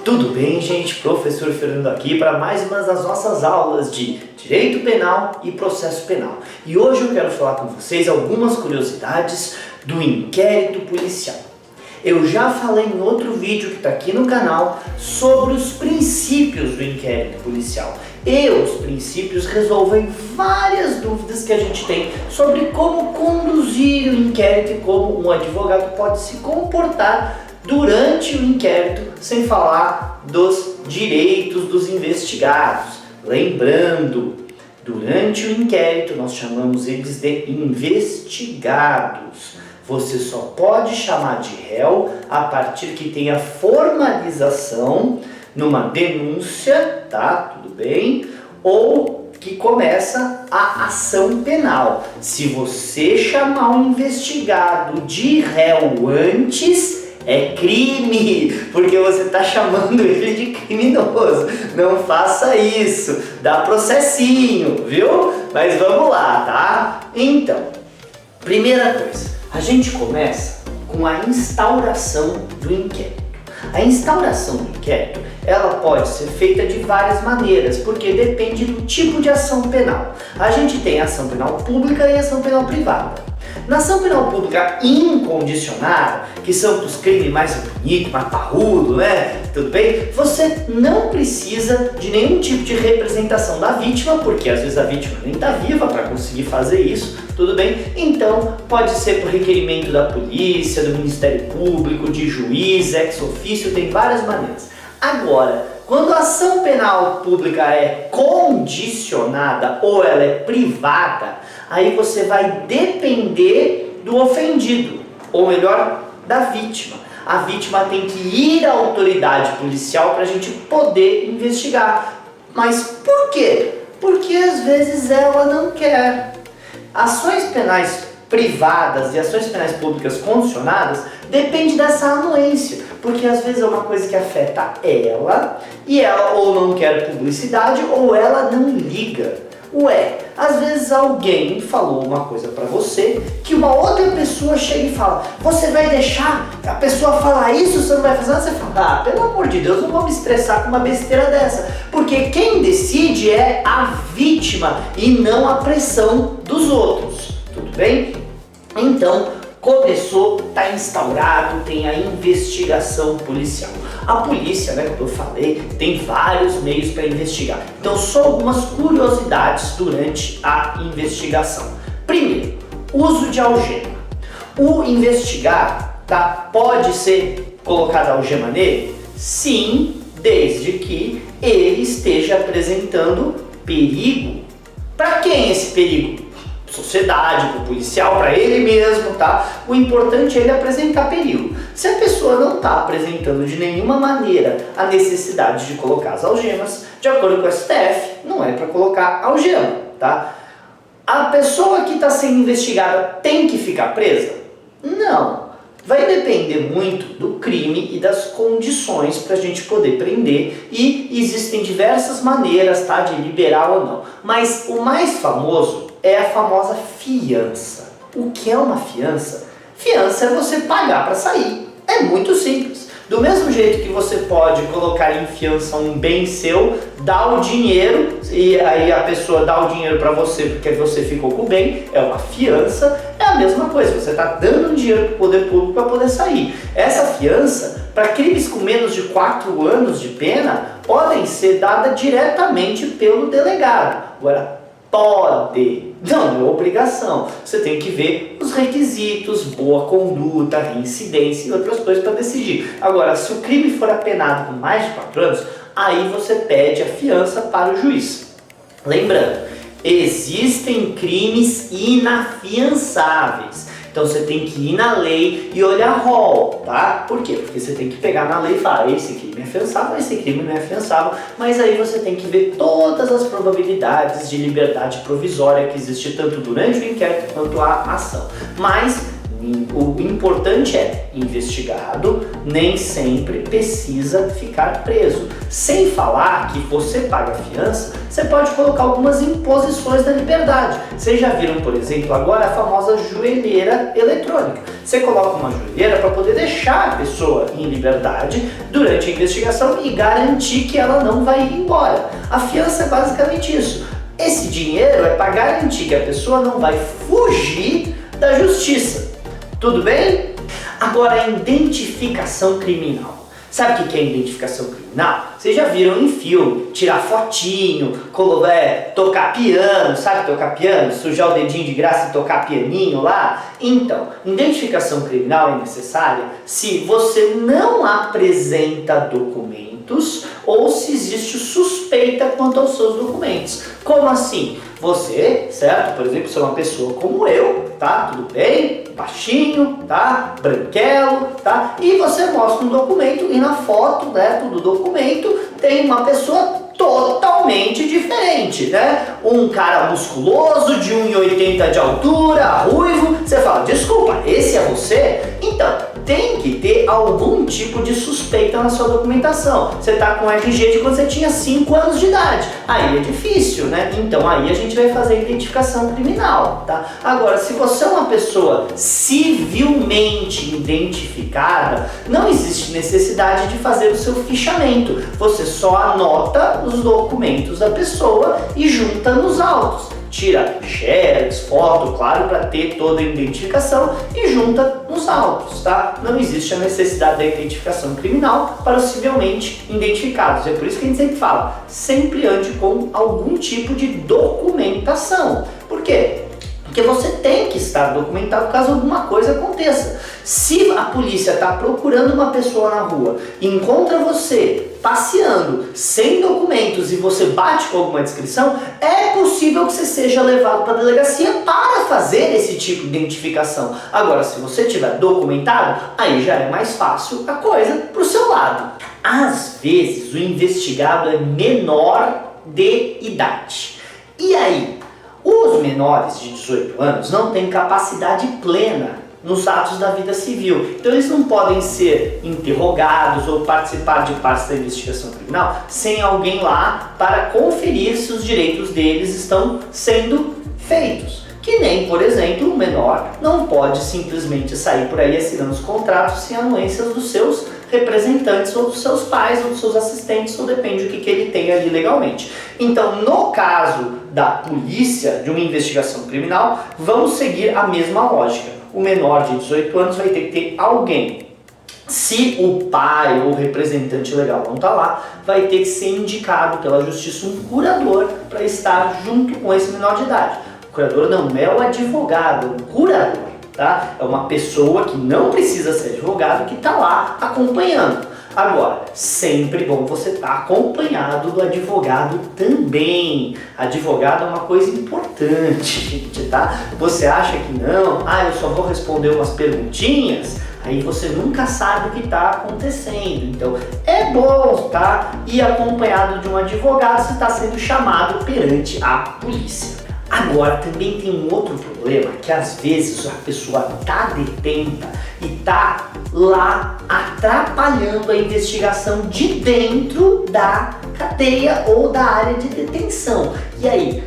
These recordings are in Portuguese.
Tudo bem, gente? Professor Fernando aqui para mais uma das nossas aulas de Direito Penal e Processo Penal. E hoje eu quero falar com vocês algumas curiosidades do inquérito policial. Eu já falei em outro vídeo que está aqui no canal sobre os princípios do inquérito policial. E os princípios resolvem várias dúvidas que a gente tem sobre como conduzir o inquérito e como um advogado pode se comportar durante o inquérito, sem falar dos direitos dos investigados. Lembrando, durante o inquérito nós chamamos eles de investigados. Você só pode chamar de réu a partir que tenha formalização numa denúncia, tá? Tudo bem? Ou que começa a ação penal. Se você chamar um investigado de réu antes, é crime, porque você está chamando ele de criminoso. Não faça isso, dá processinho, viu? Mas vamos lá, tá? Então, primeira coisa, a gente começa com a instauração do inquérito. A instauração do inquérito, ela pode ser feita de várias maneiras, porque depende do tipo de ação penal. A gente tem ação penal pública e ação penal privada. Na ação penal pública incondicionada, que são os crimes mais bonitos, mais parrudo, né? Tudo bem? Você não precisa de nenhum tipo de representação da vítima, porque às vezes a vítima nem está viva para conseguir fazer isso, tudo bem? Então pode ser por requerimento da polícia, do Ministério Público, de juiz, ex officio, tem várias maneiras. Agora, quando a ação penal pública é condicionada ou ela é privada, aí você vai depender do ofendido, ou melhor, da vítima. A vítima tem que ir à autoridade policial para a gente poder investigar. Mas por quê? Porque às vezes ela não quer. Ações penais privadas e ações penais públicas condicionadas depende dessa anuência, porque às vezes é uma coisa que afeta ela e ela ou não quer publicidade ou ela não liga. Ué, às vezes alguém falou uma coisa pra você que uma outra pessoa chega e fala: você vai deixar a pessoa falar isso, você não vai fazer nada? Você fala: ah, pelo amor de Deus, não vou me estressar com uma besteira dessa, porque quem decide é a vítima e não a pressão dos outros, tudo bem? Então, começou, está instaurado, tem a investigação policial. A polícia, né, como eu falei, tem vários meios para investigar. Então, só algumas curiosidades durante a investigação. Primeiro, uso de algema. O investigado, tá, pode ser colocado algema nele? Sim, desde que ele esteja apresentando perigo. Para quem é esse perigo? Sociedade, para o policial, para ele mesmo, tá? O importante é ele apresentar perigo. Se a pessoa não está apresentando de nenhuma maneira a necessidade de colocar as algemas, de acordo com o STF, não é para colocar algema, tá? A pessoa que está sendo investigada tem que ficar presa? Não. Vai depender muito do crime e das condições para a gente poder prender, e existem diversas maneiras, tá, de liberar ou não. Mas o mais famoso é a famosa fiança. O que é uma fiança? Fiança é você pagar para sair. É muito simples. Do mesmo jeito que você pode colocar em fiança um bem seu, dar o dinheiro e aí a pessoa dá o dinheiro para você porque você ficou com o bem, é uma fiança, é a mesma coisa. Você está dando dinheiro para o poder público para poder sair. Essa fiança, para crimes com menos de 4 anos de pena, podem ser dada diretamente pelo delegado. Agora, pode, não é obrigação. Você tem que ver os requisitos, boa conduta, reincidência e outras coisas para decidir. Agora, se o crime for apenado com mais de 4 anos, aí você pede a fiança para o juiz. Lembrando, existem crimes inafiançáveis. Então você tem que ir na lei e olhar rol, tá? Por quê? Porque você tem que pegar na lei e falar: esse crime é afiançável, esse crime não é afiançável, mas aí você tem que ver todas as probabilidades de liberdade provisória que existe tanto durante o inquérito quanto a ação. Mas O importante é, investigado nem sempre precisa ficar preso. Sem falar que você paga fiança, você pode colocar algumas imposições da liberdade. Vocês já viram, por exemplo, agora a famosa joelheira eletrônica. Você coloca uma joelheira para poder deixar a pessoa em liberdade durante a investigação e garantir que ela não vai ir embora. A fiança é basicamente isso. Esse dinheiro é para garantir que a pessoa não vai fugir da justiça. Tudo bem? Agora, a identificação criminal. Sabe o que é identificação criminal? Vocês já viram em filme, tirar fotinho, tocar piano, sabe tocar piano? Sujar o dedinho de graça e tocar pianinho lá? Então, identificação criminal é necessária se você não apresenta documentos ou se existe suspeita quanto aos seus documentos. Como assim? Você, certo? Por exemplo, você é uma pessoa como eu, tá? Tudo bem? Baixinho, tá? Branquelo, tá? E você mostra um documento e na foto, né, do documento tem uma pessoa totalmente diferente, né? Um cara musculoso, de 1,80 de altura, ruivo. Você fala, desculpa, esse é você? Então, tem que ter algum tipo de suspeita na sua documentação. Você tá com RG de quando você tinha 5 anos de idade. Aí é difícil, né? Então aí a gente vai fazer a identificação criminal, tá? Agora, se você é uma pessoa civilmente identificada, não existe necessidade de fazer o seu fichamento. Você só anota os documentos da pessoa e junta nos autos. Tira xerox, foto, claro, para ter toda a identificação e junta nos autos, tá? Não existe a necessidade da identificação criminal para os civilmente identificados. É por isso que a gente sempre fala, sempre ande com algum tipo de documentação. Por quê? Porque você tem que estar documentado caso alguma coisa aconteça. Se a polícia está procurando uma pessoa na rua e encontra você passeando sem documentos e você bate com alguma descrição, é possível que você seja levado para a delegacia para fazer esse tipo de identificação. Agora, se você tiver documentado, aí já é mais fácil a coisa para o seu lado. Às vezes, o investigado é menor de idade. E aí? Os menores de 18 anos não têm capacidade plena nos atos da vida civil. Então eles não podem ser interrogados ou participar de partes da investigação criminal sem alguém lá para conferir se os direitos deles estão sendo feitos. Que nem, por exemplo, o menor não pode simplesmente sair por aí assinando os contratos sem anuências dos seus representantes ou dos seus pais ou dos seus assistentes, ou depende do que ele tem ali legalmente. Então, no caso da polícia, de uma investigação criminal, vamos seguir a mesma lógica. O menor de 18 anos vai ter que ter alguém. Se o pai ou o representante legal não está lá, vai ter que ser indicado pela justiça um curador para estar junto com esse menor de idade. O curador não é o advogado, é o curador. Tá? É uma pessoa que não precisa ser advogado, que está lá acompanhando. Agora, sempre bom você estar acompanhado do advogado também. Advogado é uma coisa importante, gente, tá? Você acha que não? Eu só vou responder umas perguntinhas? Aí você nunca sabe o que está acontecendo. Então, é bom, tá? Ir acompanhado de um advogado se está sendo chamado perante a polícia. Agora, também tem um outro problema, que às vezes a pessoa está detenta e está lá atrapalhando a investigação de dentro da cadeia ou da área de detenção. E aí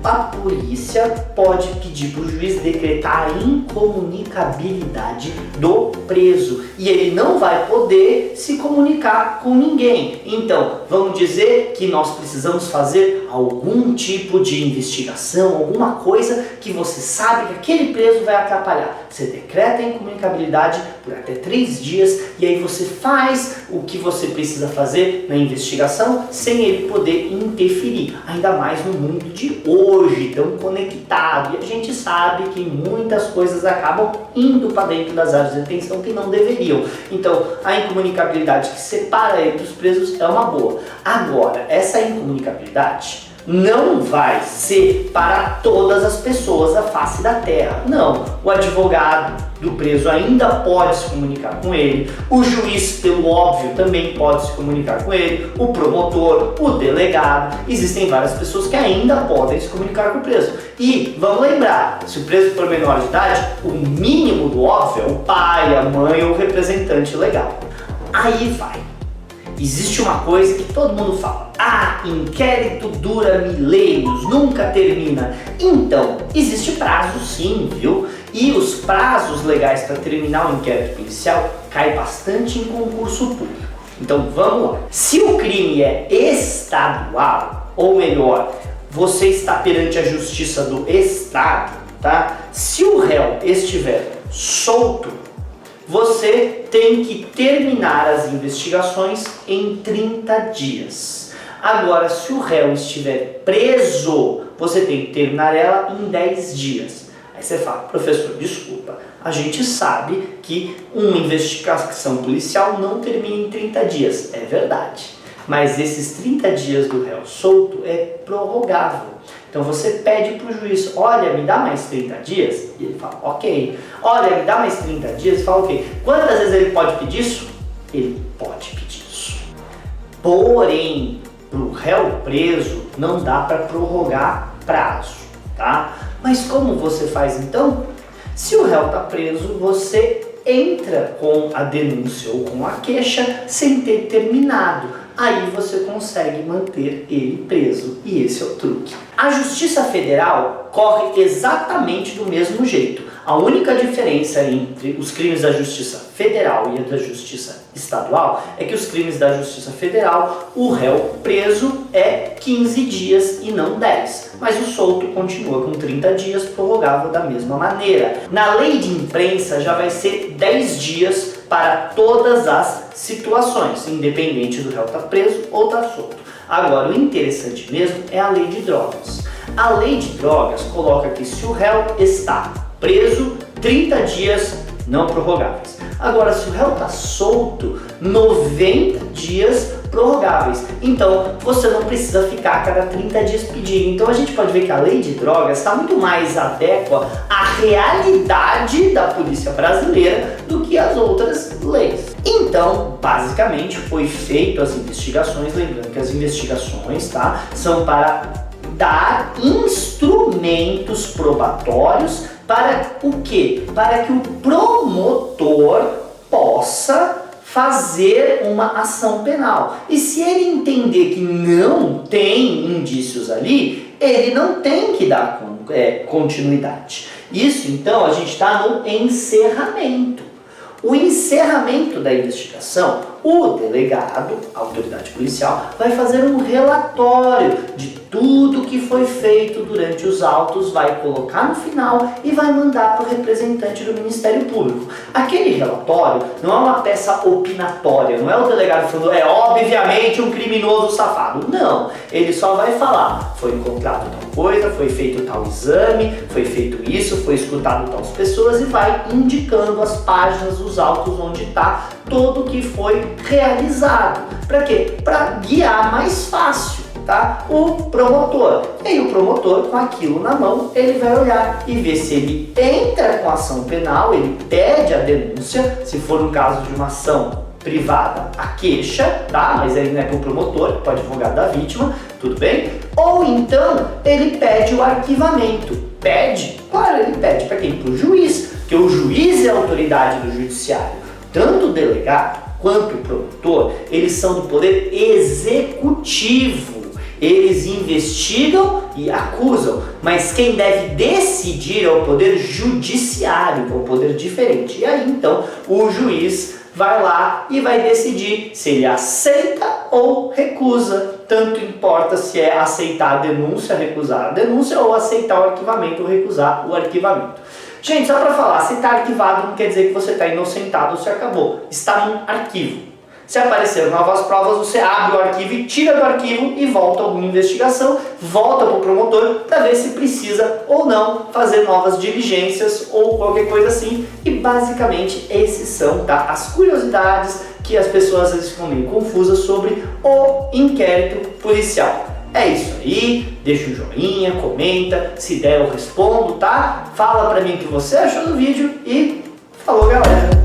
a polícia pode pedir para o juiz decretar a incomunicabilidade do preso e ele não vai poder se comunicar com ninguém. Então, vamos dizer que nós precisamos fazer algum tipo de investigação, alguma coisa que você sabe que aquele preso vai atrapalhar. Você decreta a incomunicabilidade por até 3 dias e aí você faz o que você precisa fazer na investigação sem ele poder interferir, ainda mais no mundo de hoje, tão conectado. E a gente sabe que muitas coisas acabam indo para dentro das áreas de detenção que não deveriam. Então, a incomunicabilidade que separa ele dos presos é uma boa. Agora, essa incomunicabilidade não vai ser para todas as pessoas da face da terra. Não, o advogado do preso ainda pode se comunicar com ele, o juiz, pelo óbvio, também pode se comunicar com ele, o promotor, o delegado, existem várias pessoas que ainda podem se comunicar com o preso. E vamos lembrar, se o preso for menor de idade, o mínimo do óbvio é o pai, a mãe ou o representante legal. Aí vai. Existe uma coisa que todo mundo fala: ah, inquérito dura milênios, nunca termina. Então, existe prazo sim, viu? E os prazos legais para terminar o inquérito policial caem bastante em concurso público. Então vamos lá. Se o crime é estadual, ou melhor, você está perante a justiça do estado, tá? Se o réu estiver solto, você tem que terminar as investigações em 30 dias. Agora, se o réu estiver preso, você tem que terminar ela em 10 dias. Aí você fala: professor, desculpa, a gente sabe que uma investigação policial não termina em 30 dias. É verdade, mas esses 30 dias do réu solto é prorrogável. Então você pede para o juiz: olha, me dá mais 30 dias? E ele fala: ok. Olha, me dá mais 30 dias? Ele fala: ok. Quantas vezes ele pode pedir isso? Ele pode pedir isso. Porém, para o réu preso não dá para prorrogar prazo, tá? Mas como você faz então? Se o réu está preso, você entra com a denúncia ou com a queixa sem ter terminado. Aí você consegue manter ele preso, e esse é o truque. A Justiça Federal corre exatamente do mesmo jeito. A única diferença entre os crimes da Justiça Federal e a da Justiça Estadual é que os crimes da Justiça Federal, o réu preso é 15 dias e não 10, mas o solto continua com 30 dias, prorrogável da mesma maneira. Na lei de imprensa já vai ser 10 dias para todas as situações, independente do réu estar preso ou estar solto. Agora, o interessante mesmo é a lei de drogas. A lei de drogas coloca que se o réu está preso, 30 dias não prorrogáveis. Agora, se o réu está solto, 90 dias prorrogáveis. Então, você não precisa ficar a cada 30 dias pedindo. Então, a gente pode ver que a lei de drogas está muito mais adéqua à realidade da polícia brasileira do que as outras leis. Então, basicamente, foi feito as investigações, lembrando que as investigações, tá, são para dar instrumentos probatórios para o quê? Para que o promotor possa fazer uma ação penal. E se ele entender que não tem indícios ali, ele não tem que dar continuidade. Isso, então, a gente está no encerramento. O encerramento da investigação, o delegado, a autoridade policial, vai fazer um relatório de tudo que foi feito durante os autos, vai colocar no final e vai mandar para o representante do Ministério Público. Aquele relatório não é uma peça opinatória, não é o delegado falando: é obviamente um criminoso safado. Não, ele só vai falar: foi encontrado tal coisa, foi feito tal exame, foi feito isso, foi escutado tais pessoas, e vai indicando as páginas, os autos onde está todo o que foi realizado. Para quê? Para guiar mais fácil, tá, o promotor. E aí o promotor, com aquilo na mão, ele vai olhar e ver se ele entra com a ação penal, ele pede a denúncia, se for um caso de uma ação privada, a queixa, tá? Mas ele não é para o promotor, para o advogado da vítima, tudo bem? Ou então ele pede o arquivamento. Pede? Claro, ele pede para quem? Para o juiz, porque o juiz é a autoridade do judiciário. Tanto o delegado quanto o promotor, eles são do poder executivo. Eles investigam e acusam, mas quem deve decidir é o poder judiciário, é um poder diferente. E aí então o juiz vai lá e vai decidir se ele aceita ou recusa. Tanto importa se é aceitar a denúncia, recusar a denúncia, ou aceitar o arquivamento ou recusar o arquivamento. Gente, só para falar, se está arquivado não quer dizer que você está inocentado ou se acabou. Está num arquivo. Se apareceram novas provas, você abre o arquivo e tira do arquivo e volta a alguma investigação, volta para o promotor para ver se precisa ou não fazer novas diligências ou qualquer coisa assim. E basicamente esses são, tá, as curiosidades que as pessoas às vezes ficam meio confusas sobre o inquérito policial. É isso aí, deixa um joinha, comenta, se der eu respondo, tá? Fala pra mim o que você achou do vídeo e Falou, galera!